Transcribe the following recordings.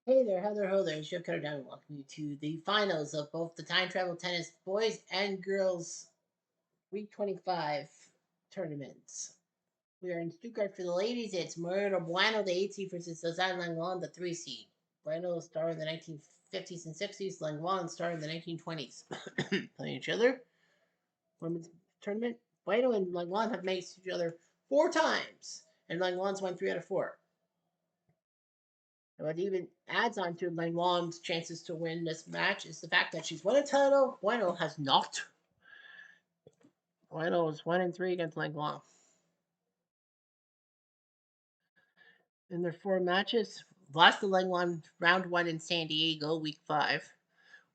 Hey there, Heather Ho there, it's Joe Cutter down and welcome you to the finals of both the time travel tennis boys and girls week 25 tournaments. We are in Stuttgart for the ladies. It's Murder Bueno, the 8 seed, versus Lausanne Langlois, the 3 seed. Bueno started in the 1950s and 60s, Langlois started in the 1920s. Playing each other. Women's tournament. Bueno and Langlois have faced each other 4 times, and Langlois won 3 out of 4. What even adds on to Langlois' chances to win this match is the fact that she's won a title. Bueno has not. Bueno is 1-3 against Langlois. In their 4 matches, lost to Langlois round 1 in San Diego, week 5.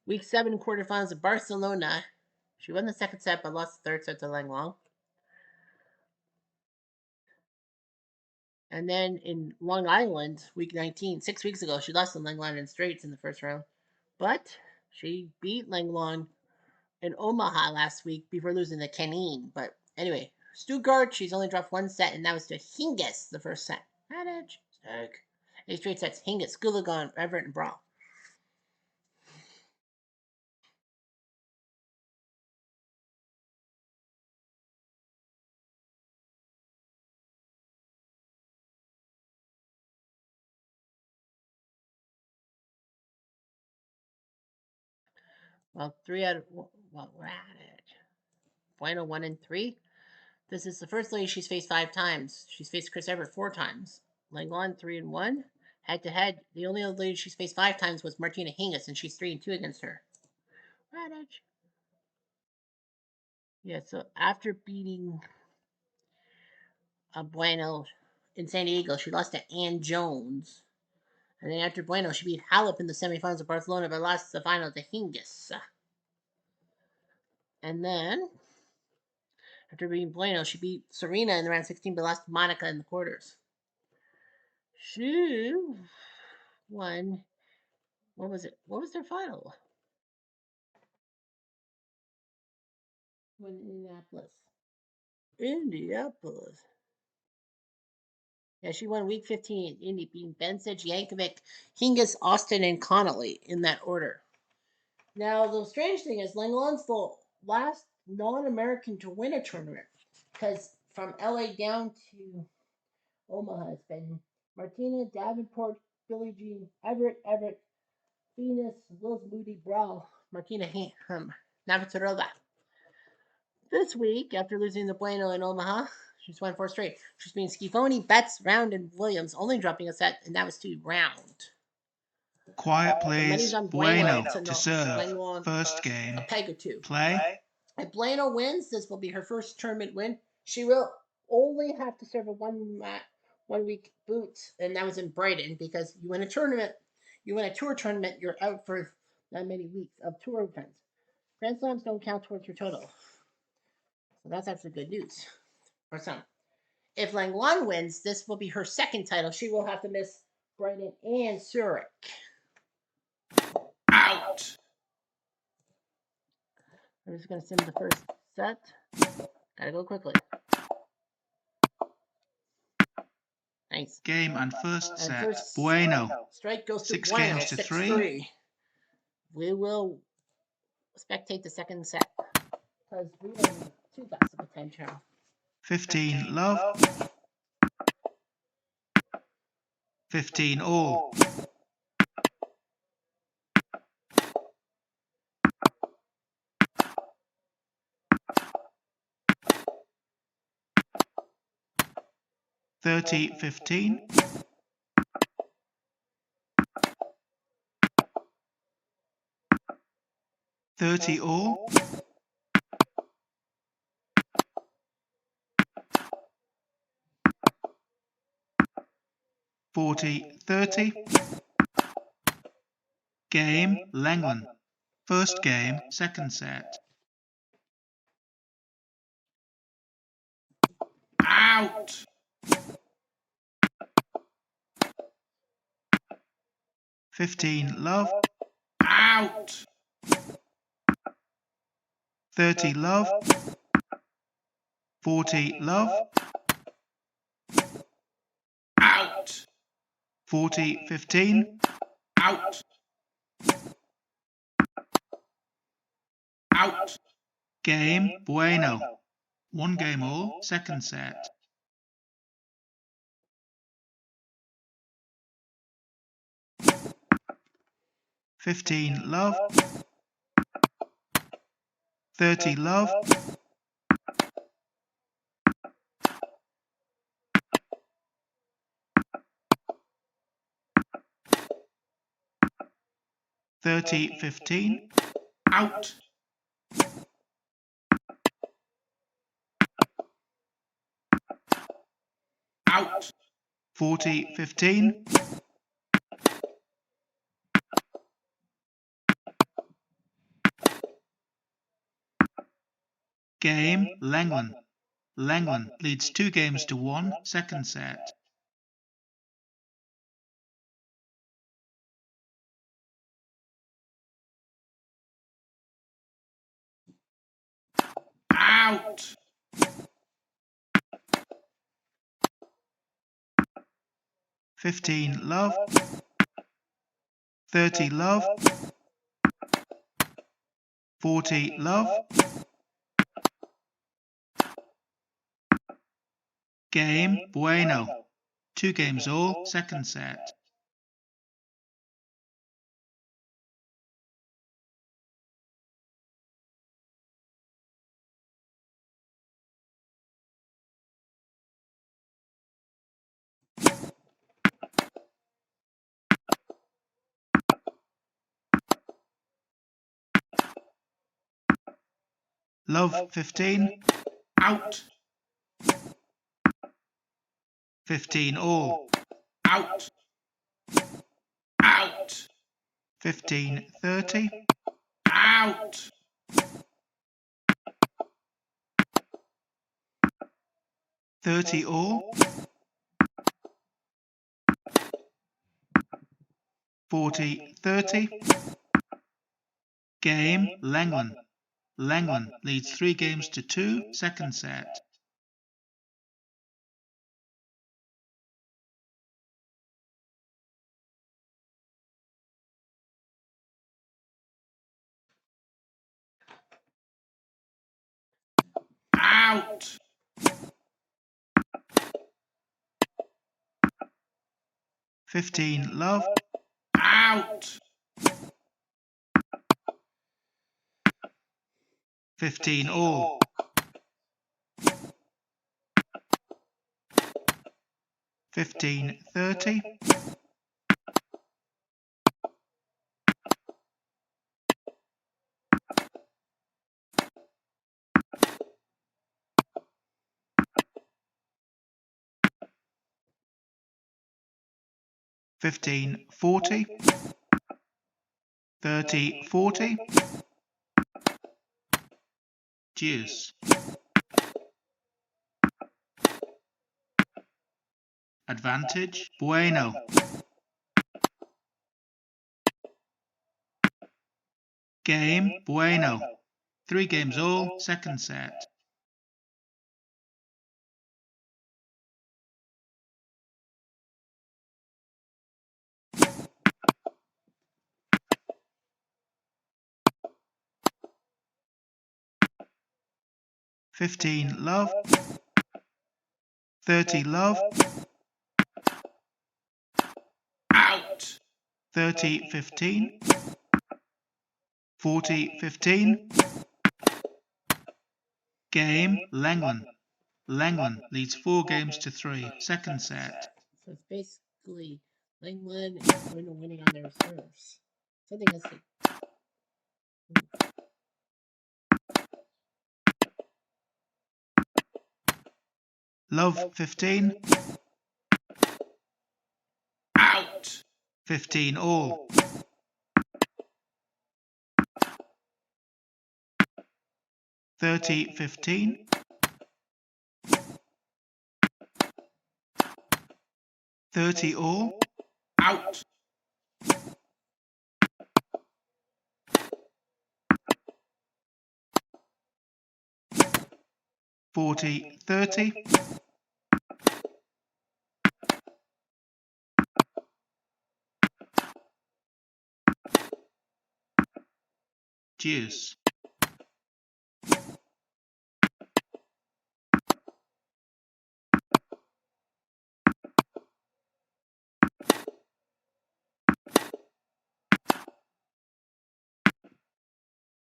Week 7 quarterfinals of Barcelona. She won the second set but lost the third set to Langlois. And then in Long Island, week 19, 6 weeks ago, she lost to Langlois in straights in the first round. But she beat Langlois in Omaha last week before losing to Canine. But anyway, Stuttgart, she's only dropped 1 set, and that was to Hingis the first set. Manage. Stuck. 8 straight sets. Hingis, Gulagon, Everett, and Brawl. Well, we're at it. Bueno 1-3. This is the first lady she's faced 5 times. She's faced Chris Everett 4 times. Langlois 3-1. Head to head, the only other lady she's faced 5 times was Martina Hingis, and she's 3-2 against her. Radich. Yeah, so after beating Bueno in San Diego, she lost to Ann Jones. And then after Bueno, she beat Halep in the semifinals of Barcelona, but lost the final to Hingis. And then, after beating Bueno, she beat Serena in the round 16, but lost to Monica in the quarters. She won. What was it? What was their final? Won Indianapolis. Indianapolis. Yeah, she won week 15 in Indy, beating Bencic, Yankovic, Hingis, Austin, and Connolly in that order. Now, the strange thing is, Langlois the last non-American to win a tournament, because from LA down to Omaha has been Martina, Davenport, Billie Jean, Everett, Venus, Wills, Moody, Brow, Martina Navratilova. This week, after losing the Bueno in Omaha, she's won 4 straight. She's been Schifoni, Betts, Round, and Williams, only dropping a set, and that was to Round. Quiet, please. Bueno to serve. Langlois First game. a peg or two. Play. If Bueno wins, this will be her first tournament win. She will only have to serve a 1 week boot, and that was in Brighton, because you win a tournament, you win a tour tournament, you're out for that many weeks of tour events. Grand Slams don't count towards your total. So that's actually good news for some. If Langlois wins, this will be her second title. She will have to miss Brighton and Zurich. Out. I'm just going to sim the first set. Gotta go quickly. Nice. Game and first set. Bueno. Strike goes to 6 Bueno, games to 6-3. We will spectate the second set, because we have 2 glass of potential. 15 love. 15 all. 30-15. 30 all. 40-30. Game, Langlois. First game, second set. Out. 15 love. Out. 30 love. 40 love. Out. 40-15. out, out, Game bueno. 1 game all, second set. $15 love. $30 love. $30-15. out, out, $40-15. Game Lenglen. Lenglen leads 2 games to 1, second set. out, $15 love. $30 love. $40 love. Game bueno. 2 games all, second set. Love 15. out, 15 all. out, out, 15-30. out, 30 all. 40-30. Game Lenglen. Lenglen leads 3 games to 2, second set. out, 15 love. out, 15 all. 15-30. $15-40. 30-40. Deuce. Advantage bueno. Game bueno. 3 games all, second set. $15 love. $30 love. out, 30-15. 40-15. Game Lenglen. Lenglen leads 4 games to 3, second set. So it's basically Lenglen is going to winning on their serves. So I think that's it. Love 15. out, 15 all. 30-15. 30 all. out, 40-30. Deuce.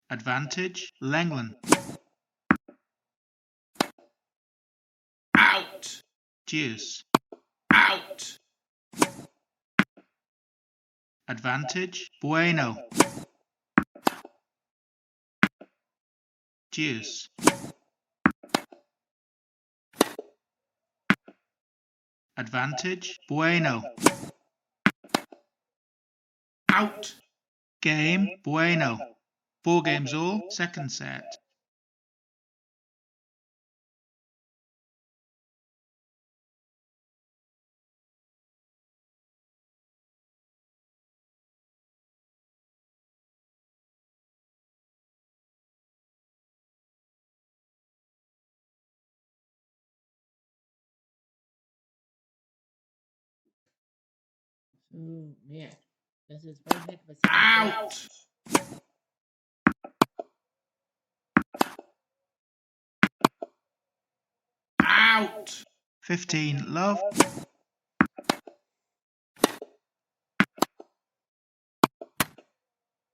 Advantage, Lenglen. Out. Deuce. Out. Advantage, Bueno. Deuce. Advantage, Bueno. Out. Game, Bueno. 4 games all, second set. Oh man, this is one heck of a second set. Out. Out. 15 love.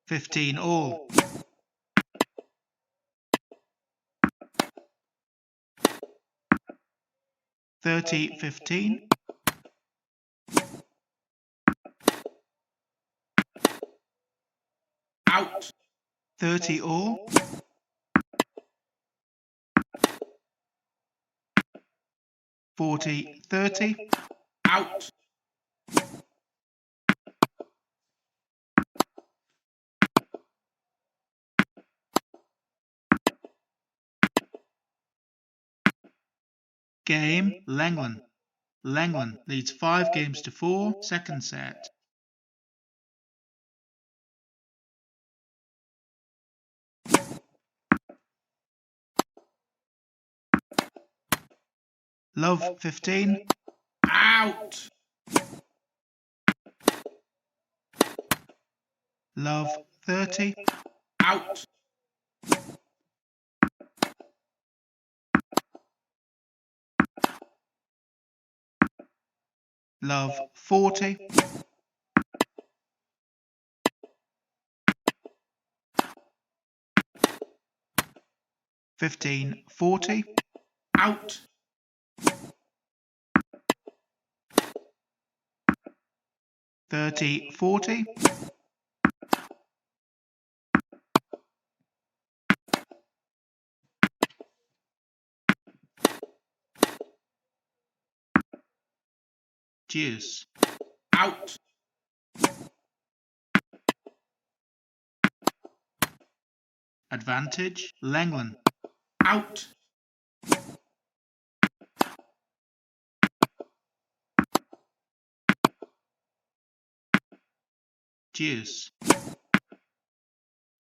$15 all. $30.15. Out. $30 all. $40.30. Out. Game, Lenglen. Lenglen leads 5 games to 4, second set. Love 15. Out. Love 30. Out. Love 40. $15.40. Out. $30.40. Deuce. Out. Advantage, Lenglen. Out. Deuce.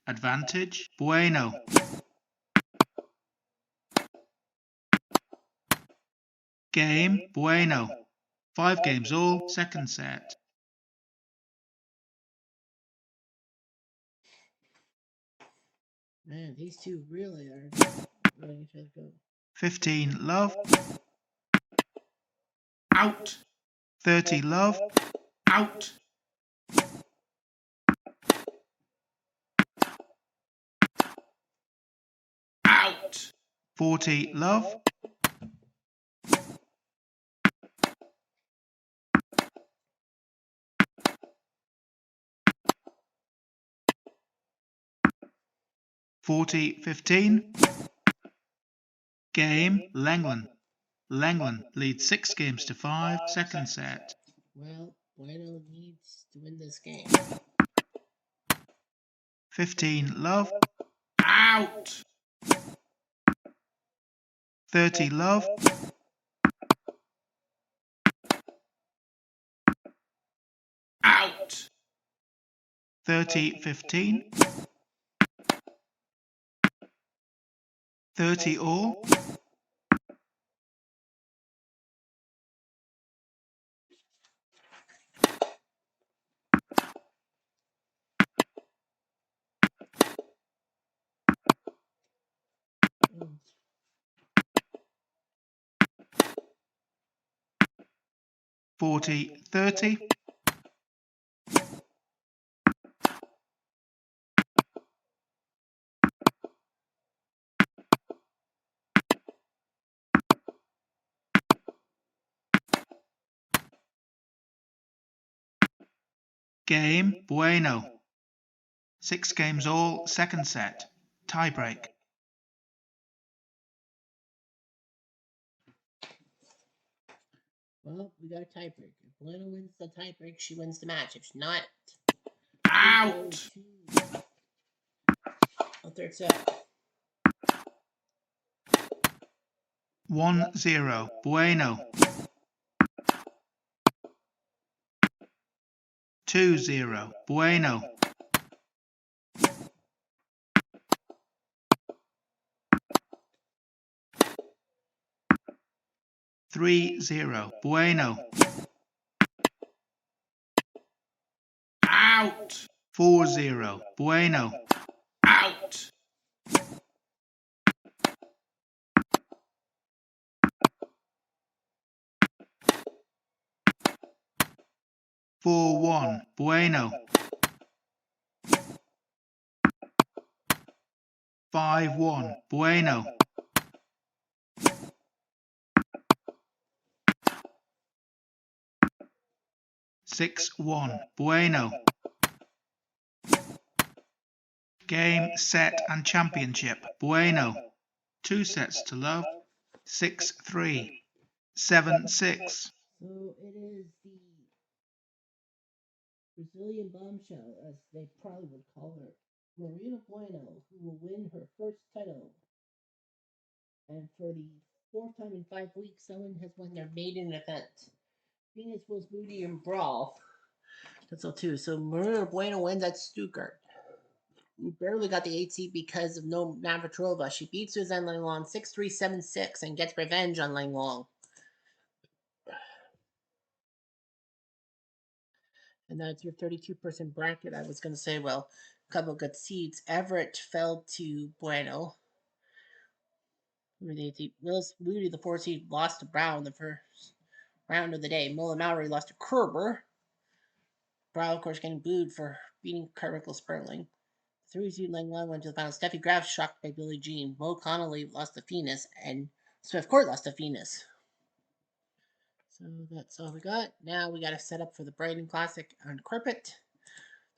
Advantage, Bueno. Game, Bueno. 5 games all, second set. Man, these two really are letting each other go. 15 love. Out. 30 love. Out. Out. 40 love. $40.15. Game, Lenglen. Lenglen leads 6 games to 5, second set. Well, Bueno needs to win this game. 15 love. Out. 30 love. Out. 30.15. 30 all. 40-30. Game bueno. 6 games all, second set. Tiebreak. Well, we got a tiebreak. If Bueno wins the tiebreak, she wins the match. If not, Out. a third set. 1-0. Bueno. 2-0. Bueno. 3-0. Bueno. Out. 4-0. Bueno. Out. 4-1. Bueno. 5-1. Bueno. 6-1. Bueno. Game, set and championship. Bueno. 2 sets to love. 6-3. 7-6. So it is the Brazilian bombshell, as they probably would call her, Marina Bueno, who will win her first title. And for the 4th time in 5 weeks, someone has won their maiden event. Venus Wills Moody and Brawl. That's all too. So Marina Bueno wins at Stuttgart. We barely got the 8 seed because of no Navratilova. She beats Suzanne Langlong 6-3, 7-6 and gets revenge on Langlong. And that's your 32-person bracket. I was going to say, well, a couple of good seeds. Everett fell to Bueno. Willis Moody, the 4 seed, lost to Brown the first round of the day. Molinari lost to Kerber. Brown, of course, getting booed for beating Carmichael Sperling. 3 seed Langlong went to the final. Steffi Graf shocked by Billie Jean. Mo Connolly lost to Venus. And Smith Court lost to Venus. So that's all we got. Now we got to set up for the Brighton Classic on carpet.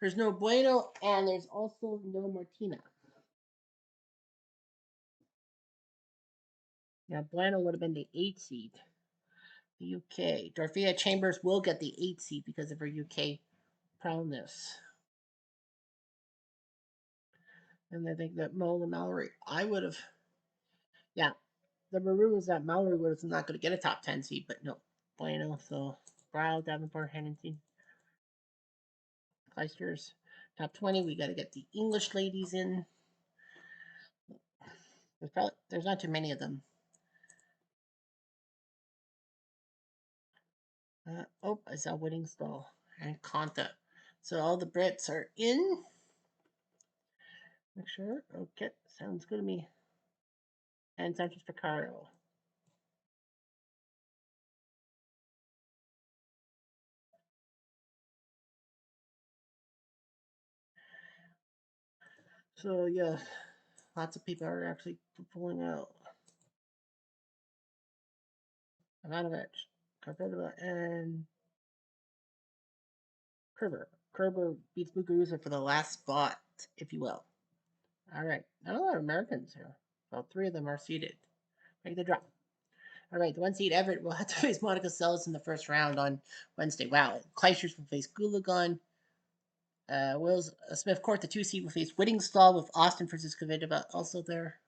There's no Bueno, and there's also no Martina. Now, Bueno would have been the 8 seed. The UK. Dorothea Chambers will get the 8 seed because of her UK prowess. And I think that Mo and Mallory, I would have. Yeah, the rumors that Mallory was not going to get a top 10 seed, but no. Bueno, so Brow, Davenport, Hennington, Kleisters. Top 20, we got to get the English ladies in. There's not too many of them. I saw Whittingstall and Conta. So all the Brits are in. Make sure. Okay, sounds good to me. And Sanchez Picaro. So yeah, lots of people are actually pulling out. Ivanovic, Karpetova, and Kerber. Kerber beats Muguruza for the last spot, if you will. All right, not a lot of Americans here. Well, 3 of them are seated. Make the draw. All right, the 1 seed Everett will have to face Monica Seles in the first round on Wednesday. Wow, Kleisters will face Gulagon. Wills Smith Court, the 2 seed, will face Whittingstall with Austin versus Kvitova also there.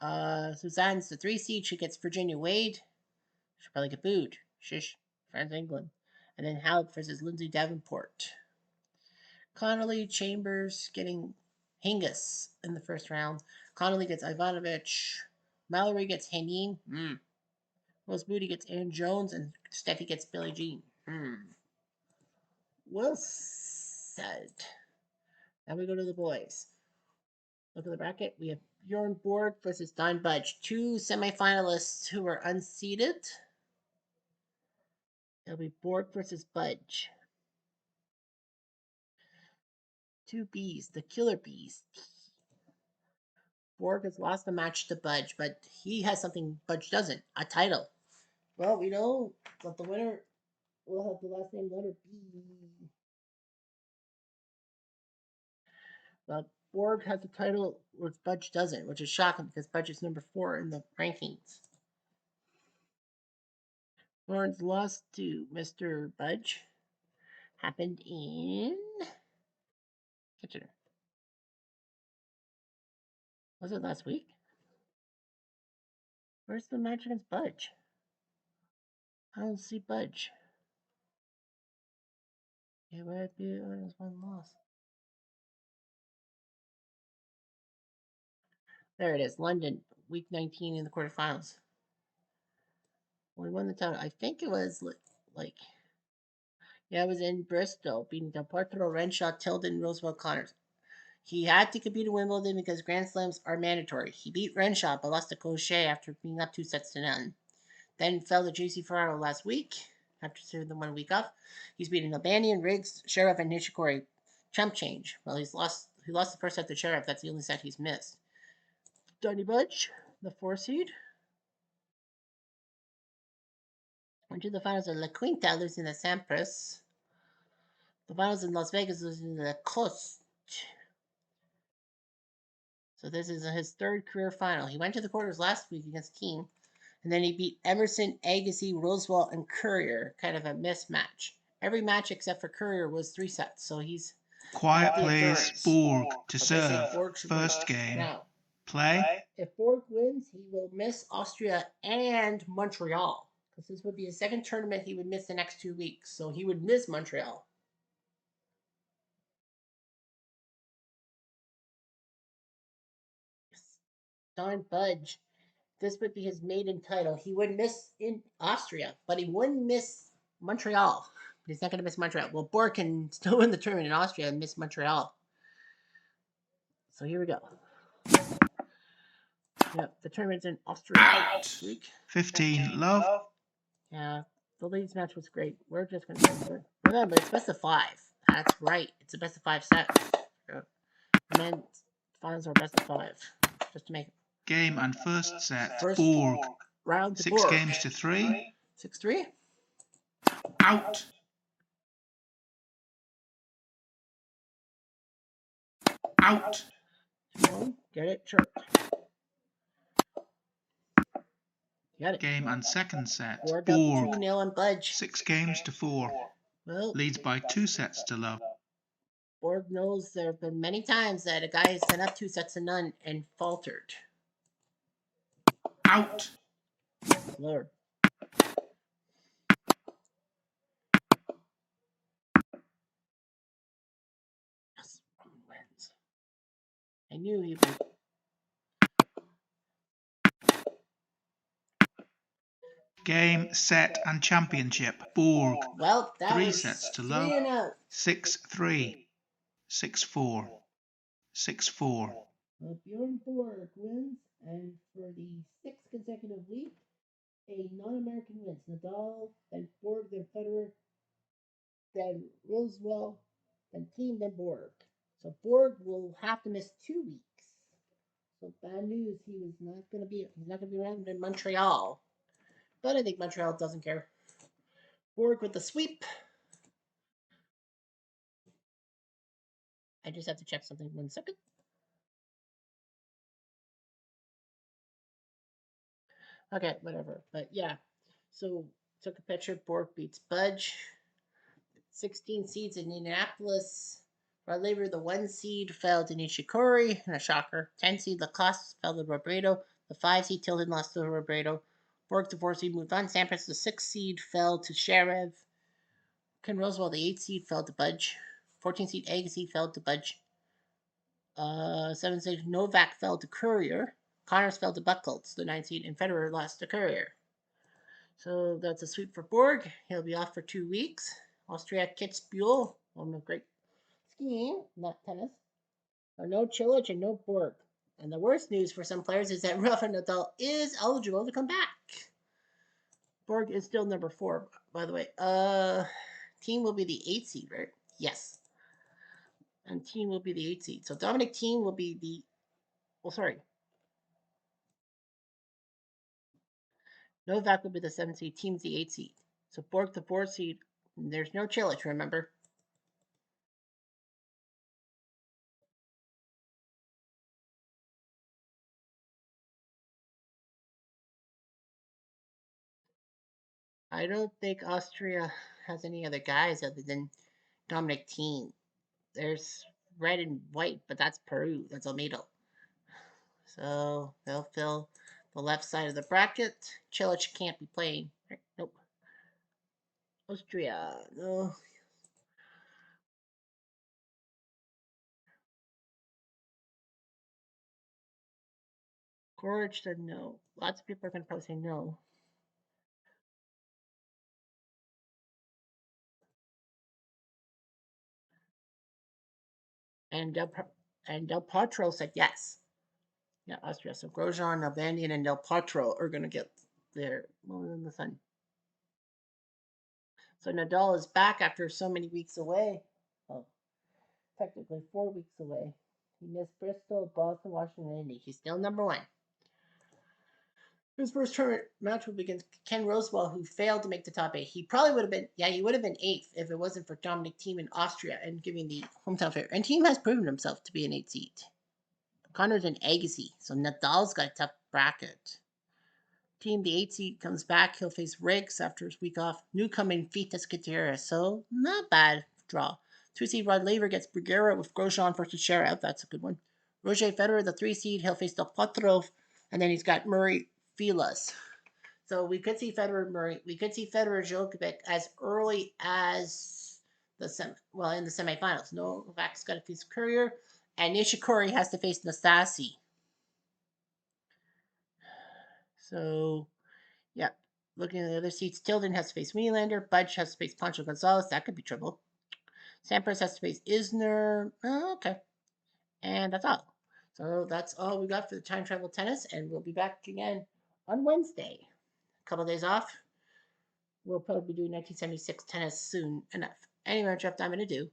Suzanne's the 3 seed. She gets Virginia Wade. She'll probably get booed. Shish. France, England. And then Halep versus Lindsay Davenport. Connolly, Chambers getting Hingis in the first round. Connolly gets Ivanovic. Mallory gets Henin. Wills Moody gets Aaron Jones. And Steffi gets Billie Jean. Well said. Now we go to the boys. Look at the bracket. We have Bjorn Borg versus Don Budge. 2 semifinalists who are unseeded. It'll be Borg versus Budge. 2 bees, the killer bees. Borg has lost the match to Budge, but he has something Budge doesn't, a title. Well, we know that the winner will have the last name letter B. But Borg has the title, which Budge doesn't, which is shocking because Budge is number 4 in the rankings. Lawrence lost to Mr. Budge. Happened in Kitchener. Was it last week? Where's the match against Budge? I don't see Budge. Yeah, where there's one loss. There it is, London, week 19 in the quarterfinals. We won the title. I think it was like, yeah, it was in Bristol, beating Del Potro, Renshaw, Tilden, Roosevelt, Connors. He had to compete in Wimbledon because Grand Slams are mandatory. He beat Renshaw but lost to Gaucher after being up 2-0. Then fell to JC Ferraro last week after serving the 1 week off. He's beaten Albanian, Riggs, Sheriff, and Nishikori. Chump change. Well, he lost the first set to Sheriff. That's the only set he's missed. Donny Budge, the 4 seed. Went to the finals of La Quinta, losing to Sampras. The finals in Las Vegas, losing to La Coste. So this is his 3rd career final. He went to the quarters last week against Keane, and then he beat Emerson, Agassi, Roosevelt, and Courier. Kind of a mismatch. Every match except for Courier was 3 sets, so he's Quiet got the plays endurance. Borg to But they say serve. Borg should First win. game. Now, Play. if Borg wins, he will miss Austria and Montreal, because this would be his 2nd tournament he would miss the next 2 weeks. So he would miss Montreal. Don Budge. This would be his maiden title. He would miss in Austria, but he wouldn't miss Montreal. He's not going to miss Montreal. Well, Borg can still win the tournament in Austria and miss Montreal. So here we go. Yep, the tournament's in Austria this week. 15 love. Yeah, the Leeds match was great. We're just going to remember, it's best of 5. That's right. It's a best of 5 set. And then finals are best of 5. Just to make Game and first set. First Borg. round to 6 Borg. games to 3. 6-3. Out. Out. Get it? Sure. Got it. Game and second set. Borg up Borg. 2-0 on Budge. 6 games to 4. Well, Leads by 2 sets to love. Borg knows there have been many times that a guy has sent up 2 sets to none and faltered. Out. Lord. Yes, wins. I knew he would. Game, set, and championship. Borg. Well, that 3 was sets to 3 love. and out. 6-3. 6-4. 6-4. Well, Bjorn Borg wins, and for the 6th consecutive week, a non-American wins. Nadal, then Borg, then Federer, then Roosevelt, then Thiem, then Borg. So Borg will have to miss 2 weeks. So bad news, he's not going to be around in Montreal. But I think Montreal doesn't care. Borg with the sweep. I just have to check something 1 second. Okay, whatever. But yeah. So took a picture. Borg beats Budge. 16 seeds in Indianapolis. Rod Laver, the 1 seed, fell to Nishikori. A shocker. 10 seed Lacoste fell to Robredo. The 5 seed Tilden lost to Robredo. Borg, the 4 seed, moved on. Sampras, the 6 seed, fell to Sharev. Ken Roosevelt, the 8 seed, fell to Budge. 14 seed Agassi fell to Budge. 7 seed Novak fell to Courier. Connors fell to Buchholz, the 9 seed, and Federer lost to Courier. So that's a sweep for Borg. He'll be off for 2 weeks. Austria Kitzbühel, on a great skiing, not tennis. No Cilic and no Borg. And the worst news for some players is that Rafa Nadal is eligible to come back. Borg is still number 4, by the way. Team will be the 8th seed, right? Yes. And Team will be the 8th seed. So Dominic Team will be the. Oh, sorry. Novak will be the 7th seed. Team's the 8th seed. So Borg the 4th seed. There's no Chilich, remember? I don't think Austria has any other guys other than Dominic Thiem. There's red and white, but that's Peru. That's Almeida. So they'll fill the left side of the bracket. Chilich can't be playing. Nope. Austria. No. Gorge said no. Lots of people are going to probably say no. And Del Potro said yes. Yeah, Austria. So Grosjean, Nalbandian, and Del Potro are going to get their moment in the sun. So Nadal is back after so many weeks away. Well, technically 4 weeks away. He missed Bristol, Boston, Washington, Indy. He's still number 1. His first tournament match will be against Ken Rosewall, who failed to make the top 8. He probably would have been, he would have been 8th if it wasn't for Dominic Thiem in Austria and giving the hometown favorite. And Thiem has proven himself to be an 8th seed. Connor's an Agassi, so Nadal's got a tough bracket. Thiem, the 8th seed, comes back. He'll face Riggs after his week off. Newcomer Vitas Gutierrez, so not bad draw. 2 seed Rod Laver gets Bruguera with Grosjean versus Sharav. That's a good one. Roger Federer, the 3 seed, he'll face Del Potro, and then he's got Murray Filas. So we could see Federer Murray. We could see Federer Djokovic as early as in the semifinals. Novak's got to face Courier, and Nishikori has to face Nastasi. So, yeah. Looking at the other seats, Tilden has to face Wielander. Budge has to face Pancho Gonzalez. That could be trouble. Sampras has to face Isner. Oh, okay. And that's all. So that's all we got for the time travel tennis, and we'll be back again on Wednesday. A couple of days off. We'll probably be doing 1976 tennis soon enough. Anyway, Jeff, I'm going to do.